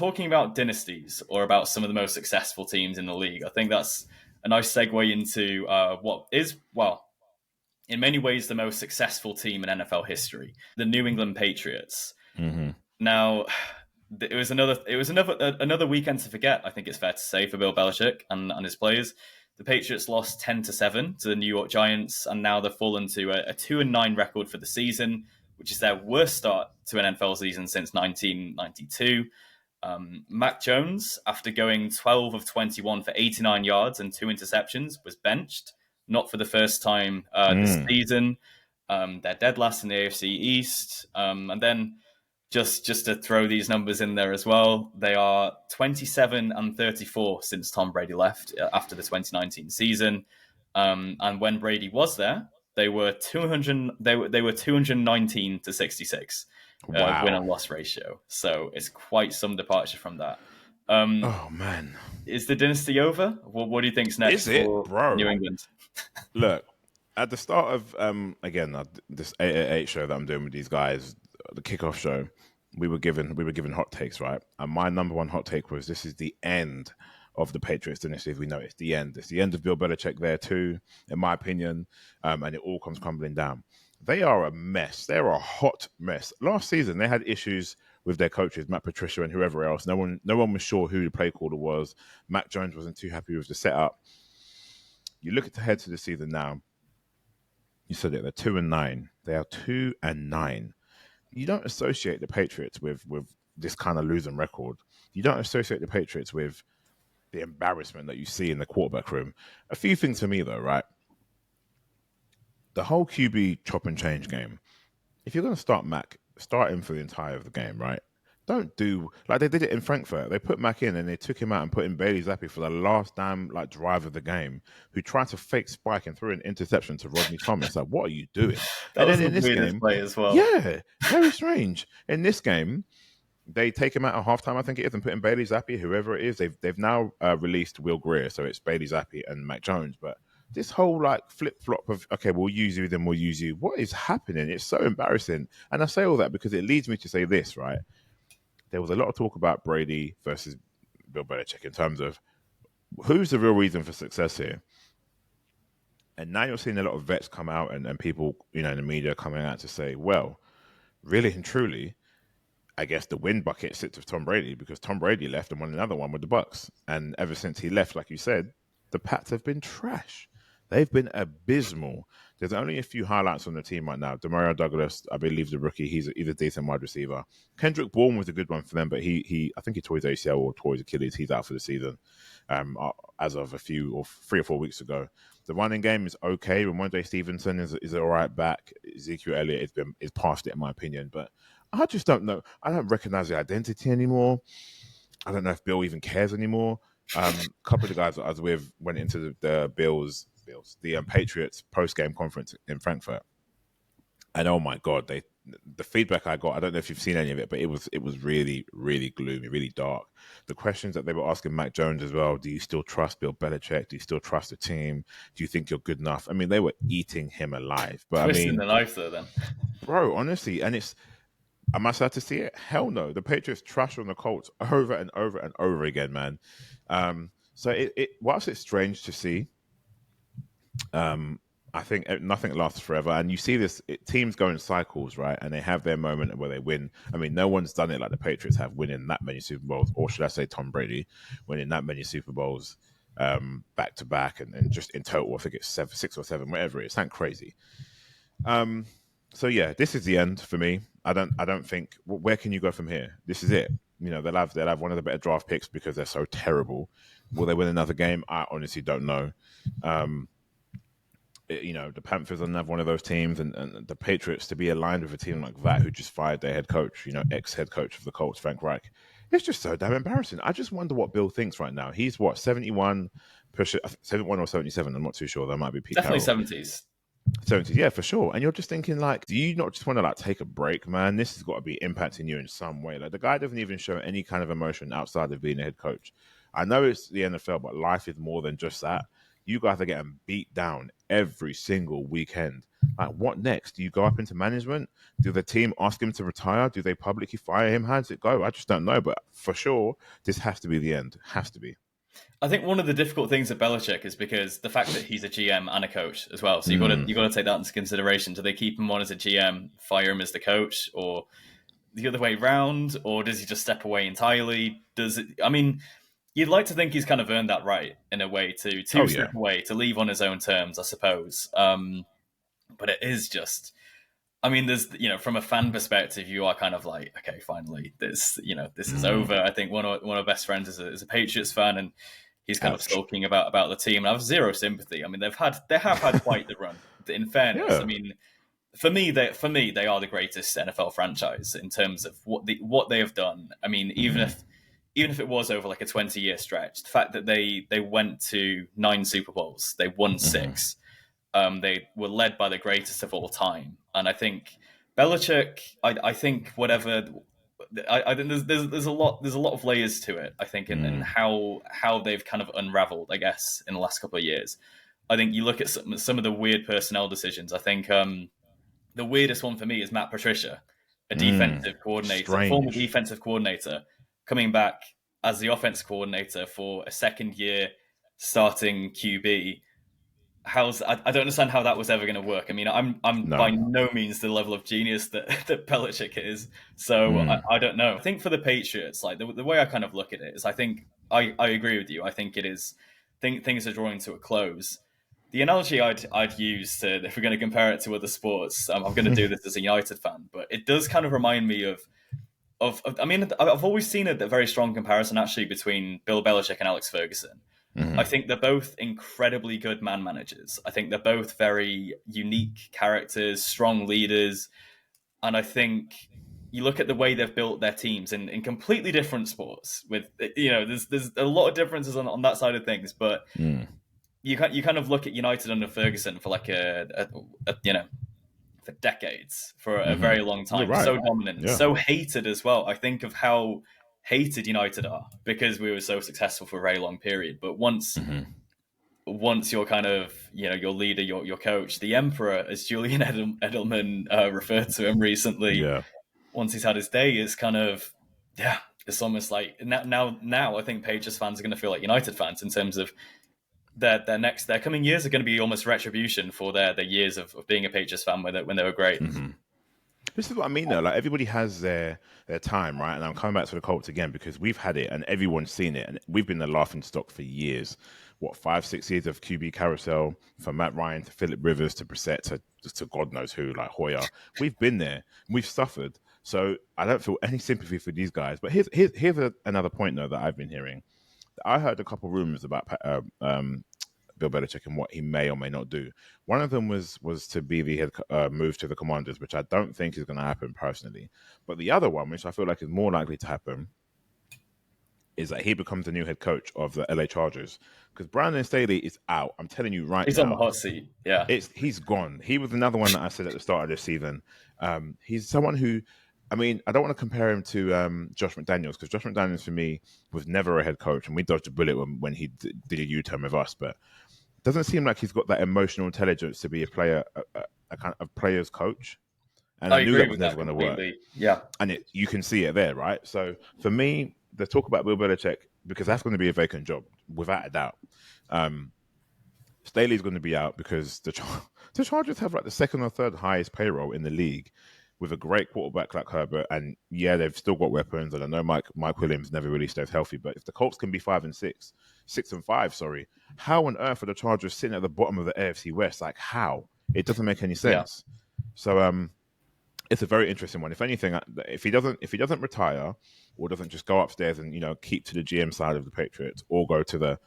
talking about dynasties or about some of the most successful teams in the league, I think that's a nice segue into what is, well, in many ways, the most successful team in NFL history, the New England Patriots. Mm-hmm. Now, it was another weekend to forget. I think it's fair to say for Bill Belichick and his players. The Patriots lost 10-7 to the New York Giants, and now they've fallen to a 2-9 record for the season, which is their worst start to an NFL season since 1992. Mac Jones, after going 12 of 21 for 89 yards and 2 interceptions, was benched, not for the first time this season. They're dead last in the AFC East. And then just to throw these numbers in there as well, they are 27-34 since Tom Brady left after the 2019 season. And when Brady was there, they were 219-66 Wow. win and loss ratio. So it's quite some departure from that. Oh man, is the dynasty over? What do you think's next for bro? New England? Look, at the start of again this 888 show that I'm doing with these guys, the kickoff show, we were given hot takes, right? And my number one hot take was this is the end of the Patriots dynasty. As we know, it's the end. It's the end of Bill Belichick there too, in my opinion, and it all comes crumbling down. They are a mess. They're a hot mess. Last season, they had issues with their coaches, Matt Patricia and whoever else. No one was sure who the play caller was. Mac Jones wasn't too happy with the setup. You look at the head to the season now. You said it. They're 2-9. They are 2-9. You don't associate the Patriots with this kind of losing record. You don't associate the Patriots with the embarrassment that you see in the quarterback room. A few things for me, though, right? The whole QB chop and change game. If you're going to start Mac, start him for the entire of the game, right? Don't do like they did it in Frankfurt. They put Mac in and they took him out and put in Bailey Zappi for the last damn drive of the game, who tried to fake spike and threw an interception to Rodney Thomas. Like, what are you doing? That was in this game, play as well. Yeah, very strange. In this game, they take him out at halftime, I think it is, and put in Bailey Zappi, whoever it is. They've now released Will Greer, so it's Bailey Zappi and Mac Jones. But this whole flip flop of okay, we'll use you, then we'll use you. What is happening? It's so embarrassing. And I say all that because it leads me to say this, right? There was a lot of talk about Brady versus Bill Belichick in terms of who's the real reason for success here. And now you're seeing a lot of vets come out and people, in the media coming out to say, well, really and truly, I guess the win bucket sits with Tom Brady because Tom Brady left and won another one with the Bucs. And ever since he left, like you said, the Pats have been trash. They've been abysmal. There's only a few highlights on the team right now. Demario Douglas, I believe the rookie, he's a decent wide receiver. Kendrick Bourne was a good one for them, but I think he tore his ACL or tore his Achilles. He's out for the season as of 3 or 4 weeks ago. The running game is okay. Ramondre Stevenson is all right back. Ezekiel Elliott is past it, in my opinion. But I just don't know. I don't recognize the identity anymore. I don't know if Bill even cares anymore. A couple of the guys I was with went into the the Patriots post-game conference in Frankfurt. And oh my God, the feedback I got, I don't know if you've seen any of it, but it was really, really gloomy, really dark. The questions that they were asking Mac Jones as well, do you still trust Bill Belichick? Do you still trust the team? Do you think you're good enough? I mean, they were eating him alive. But Twisting the knife though then. Bro, honestly, and am I sad to see it? Hell no. The Patriots trash on the Colts over and over and over again, man. So whilst it's strange to see, I think nothing lasts forever. And you see this, teams go in cycles, right? And they have their moment where they win. I mean, no one's done it like the Patriots have, winning that many Super Bowls, or should I say Tom Brady, winning that many Super Bowls back to back. And just in total, I think it's 6 or 7, whatever it is. Sound crazy. So yeah, this is the end for me. I don't think, where can you go from here? This is it. They'll have one of the better draft picks because they're so terrible. Will they win another game? I honestly don't know. The Panthers are another one of those teams, and the Patriots to be aligned with a team like that who just fired their head coach, ex-head coach of the Colts, Frank Reich. It's just so damn embarrassing. I just wonder what Bill thinks right now. He's 71, 71 or 77. I'm not too sure. That might be Pete Definitely Carroll. 70s. 70s, yeah, for sure. And you're just thinking, do you not just want to take a break, man? This has got to be impacting you in some way. The guy doesn't even show any kind of emotion outside of being a head coach. I know it's the NFL, but life is more than just that. You guys are getting beat down every single weekend. Like, what next? Do you go up into management? Do the team ask him to retire? Do they publicly fire him? How does it go? I just don't know. But for sure, this has to be the end. Has to be. I think one of the difficult things at Belichick is because the fact that he's a GM and a coach as well. So Mm. you got to take that into consideration. Do they keep him on as a GM, fire him as the coach, or the other way round, or does he just step away entirely? Does it? I mean, you'd like to think he's kind of earned that right in a way to Oh yeah. step away, to leave on his own terms, I suppose. But it is just. I mean, there's from a fan perspective, you are kind of like, okay, finally, this is over. I think one of our best friends is a Patriots fan, and he's kind of Ouch. sulking about the team. And I have zero sympathy. I mean, they have had quite the run. In fairness, Yeah. I mean, for me, they are the greatest NFL franchise in terms of what they have done. I mean, even if it was over like a 20-year stretch, the fact that they went to 9 Super Bowls, they won 6. They were led by the greatest of all time, and I think Belichick. I think whatever. I think there's a lot of layers to it. I think in how they've kind of unraveled. I guess in the last couple of years. I think you look at some of the weird personnel decisions. I think the weirdest one for me is Matt Patricia, a defensive coordinator, former Strange. defensive coordinator, coming back as the offense coordinator for a second year starting QB. I don't understand how that was ever going to work. I mean, I'm by No. no means the level of genius that Belichick is, so I don't know. I think for the Patriots, like the way I kind of look at it is, I think I agree with you. I think it is. Things are drawing to a close. The analogy I'd use to, if we're going to compare it to other sports, I'm going to do this as a United fan, but it does kind of remind me of. I mean, I've always seen a very strong comparison actually between Bill Belichick and Alex Ferguson. I think they're both incredibly good man managers. I think they're both very unique characters, strong leaders. And I think you look at the way they've built their teams in completely different sports with, there's a lot of differences on that side of things, but you kind of look at United under Ferguson for like for decades, for a very long You're time, right. so dominant, Yeah. so hated as well. I think of how hated United are because we were so successful for a very long period. But once you're kind of, your leader, your coach, the emperor, as Julian Edelman referred to him recently, Yeah. once he's had his day, it's kind of, yeah, it's almost like now I think Patriots fans are going to feel like United fans in terms of their coming years are going to be almost retribution for their years of being a Patriots fan when they were great. This is what I mean, though. Like, everybody has their time, right? And I'm coming back to the Colts again because we've had it and everyone's seen it, and we've been the laughing stock for years. What, 5-6 years of QB carousel, from Matt Ryan to Philip Rivers to Brissett to God knows who, like Hoyer. We've been there. We've suffered. So I don't feel any sympathy for these guys. But here's another point though that I've been hearing. I heard a couple rumors about Bill Belichick and what he may or may not do. One of them was to be the head move to the Commanders, which I don't think is going to happen personally. But the other one, which I feel like is more likely to happen, is that he becomes the new head coach of the LA Chargers, because Brandon Staley is out. I'm telling you right He's now. on the hot seat. Yeah, He's gone. He was another one that I said at the start of this season. He's someone who, I mean, I don't want to compare him to Josh McDaniels, because Josh McDaniels for me was never a head coach, and we dodged a bullet when he did a U-turn with us. But it doesn't seem like he's got that emotional intelligence to be a player, a kind of player's coach. And I knew that was never going to work. Yeah, And you can see it there, right? So for me, the talk about Bill Belichick, because that's going to be a vacant job, without a doubt. Staley's going to be out because the Chargers have like the second or third highest payroll in the league, with a great quarterback like Herbert. And yeah, they've still got weapons. And I know Mike Williams never really stays healthy. But if the Colts can be 5-6, 6-5, sorry, how on earth are the Chargers sitting at the bottom of the AFC West? Like, how? It doesn't make any sense. Yeah. So it's a very interesting one. If anything, if he doesn't retire, or doesn't just go upstairs and keep to the GM side of the Patriots, or go to the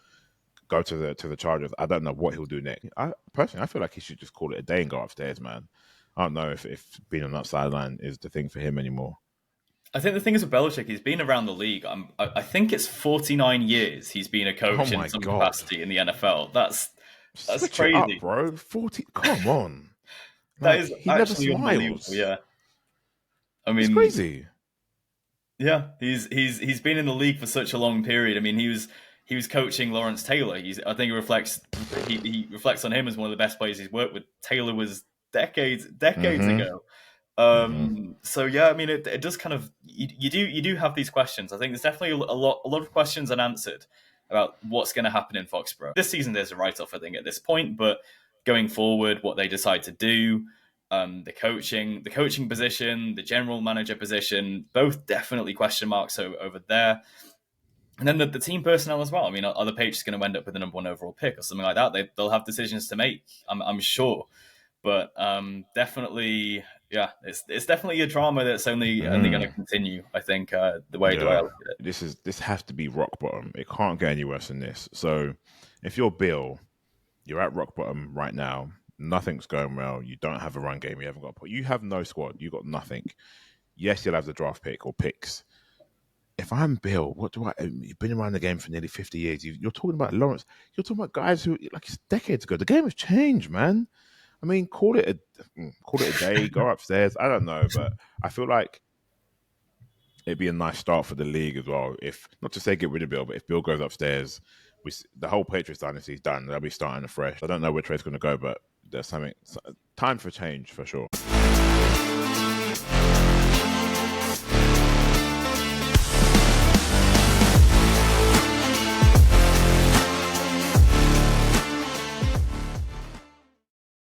Chargers, I don't know what he'll do next. I feel like he should just call it a day and go upstairs, man. I don't know if being on that sideline is the thing for him anymore. I think the thing is with Belichick, he's been around the league. I think it's 49 years he's been a coach in some capacity in the NFL. That's Switch crazy, it up, bro. 40. Come on. That is he never smiles. Yeah, I mean, it's crazy. Yeah, he's been in the league for such a long period. I mean, he was coaching Lawrence Taylor. I think he reflects on him as one of the best players he's worked with. Taylor was decades Mm-hmm. ago. Mm-hmm. So yeah, I mean, it does kind of you do have these questions. I think there's definitely a lot of questions unanswered about what's going to happen in Foxborough this season. There's a write off, I think, at this point, but going forward, what they decide to do, the coaching position, the general manager position, both definitely question marks over there. And then the team personnel as well. I mean, are the Patriots going to end up with the number one overall pick or something like that? They'll have decisions to make, I'm sure. But definitely, yeah, it's definitely a drama that's only going to continue. I think the way I Yeah, look at it. this has to be rock bottom. It can't get any worse than this. So, if you're Bill, you're at rock bottom right now. Nothing's going well. You don't have a run game. You haven't got. You have no squad. You got nothing. Yes, you'll have the draft pick or picks. If I'm Bill, what do I? You've been around the game for nearly 50 years. You're talking about Lawrence. You're talking about guys who, like, it's decades ago. The game has changed, man. I mean, call it a day. Go upstairs. I don't know, but I feel like it'd be a nice start for the league as well. If not to say get rid of Bill, but if Bill goes upstairs, the whole Patriots dynasty is done. They'll be starting afresh. I don't know where Trade's going to go, but there's time for change for sure.